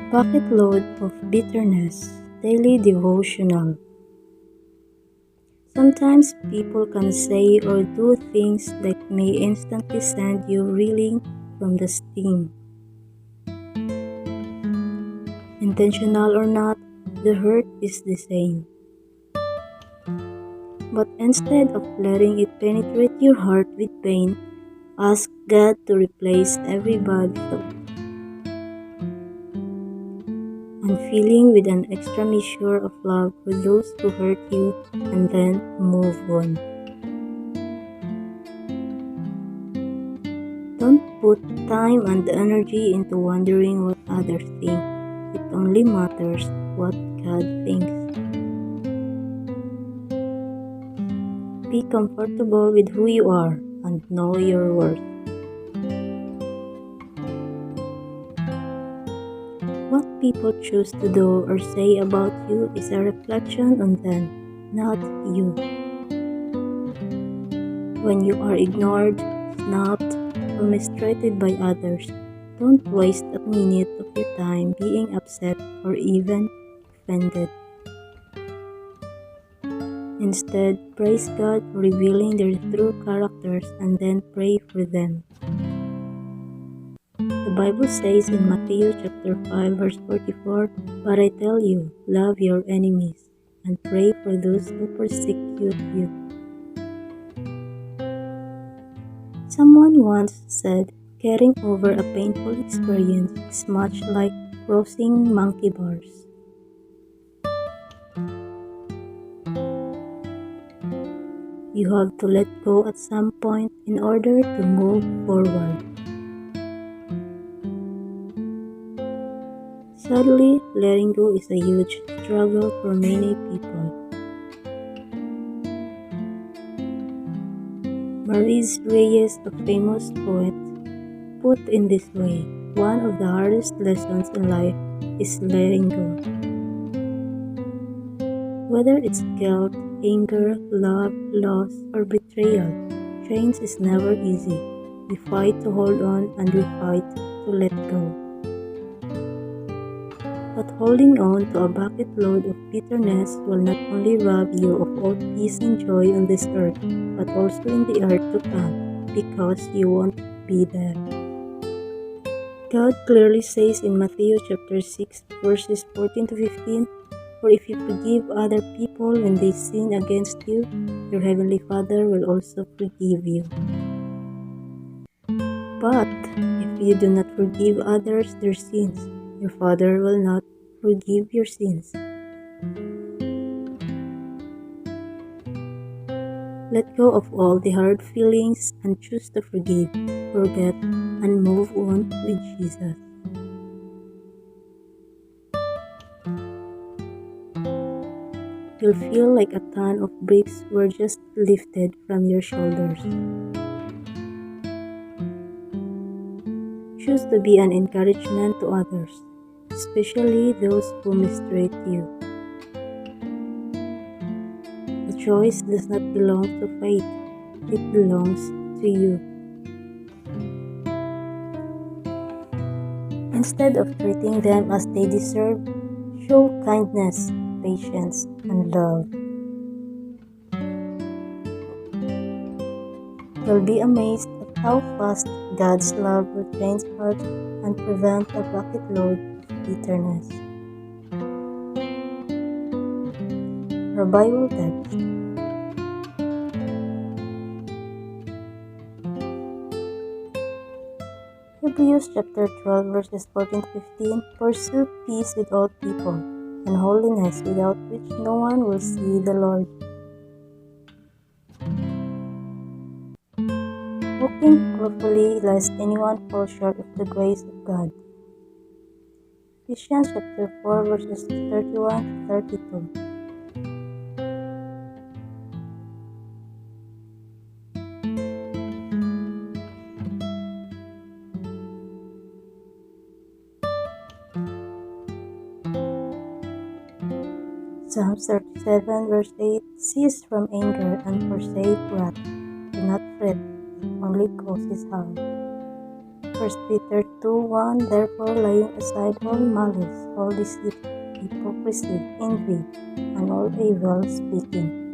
Bucketload of Bitterness Daily Devotional. Sometimes people can say or do things that may instantly send you reeling from the sting. Intentional or not, the hurt is the same. But instead of letting it penetrate your heart with pain, ask God to replace every bad thought and filling with an extra measure of love for those who hurt you, and then move on. Don't put time and energy into wondering what others think. It only matters what God thinks. Be comfortable with who you are and know your worth. What people choose to do or say about you is a reflection on them, not you. When you are ignored, snubbed, or mistreated by others, don't waste a minute of your time being upset or even offended. Instead, praise God for revealing their true characters and then pray for them. The Bible says in Matthew chapter 5 verse 44, "But I tell you, love your enemies and pray for those who persecute you." Someone once said, getting over a painful experience is much like crossing monkey bars. You have to let go at some point in order to move forward. Sadly, letting go is a huge struggle for many people. Mareez Reyes, a famous poet, put in this way, one of the hardest lessons in life is letting go. Whether it's guilt, anger, love, loss, or betrayal, change is never easy. We fight to hold on and we fight to let go. But holding on to a bucket load of bitterness will not only rob you of all peace and joy on this earth, but also in the earth to come, because you won't be there. God clearly says in Matthew chapter 6 verses 14 to 15, "For if you forgive other people when they sin against you, your heavenly Father will also forgive you. But if you do not forgive others their sins, your Father will not forgive your sins." Let go of all the hard feelings and choose to forgive, forget, and move on with Jesus. You'll feel like a ton of bricks were just lifted from your shoulders. Choose to be an encouragement to others, especially those who mistreat you. The choice does not belong to fate, it belongs to you. Instead of treating them as they deserve, show kindness, patience, and love. You'll be amazed at how fast God's love will change hearts and prevent a bucket load of bitterness. Our Bible text. Hebrews chapter 12 verses 14 to 15, "Pursue peace with all people, and holiness, without which no one will see the Lord." Looking carefully lest anyone fall short of the grace of God. Ephesians chapter 4 verses 31 to 32. Psalms 37 verse 8, "Cease from anger and forsake wrath. Do not fret, it only causes harm." 1 Peter 2:1 Therefore laying aside all malice, all deceit, hypocrisy, envy, and all evil speaking,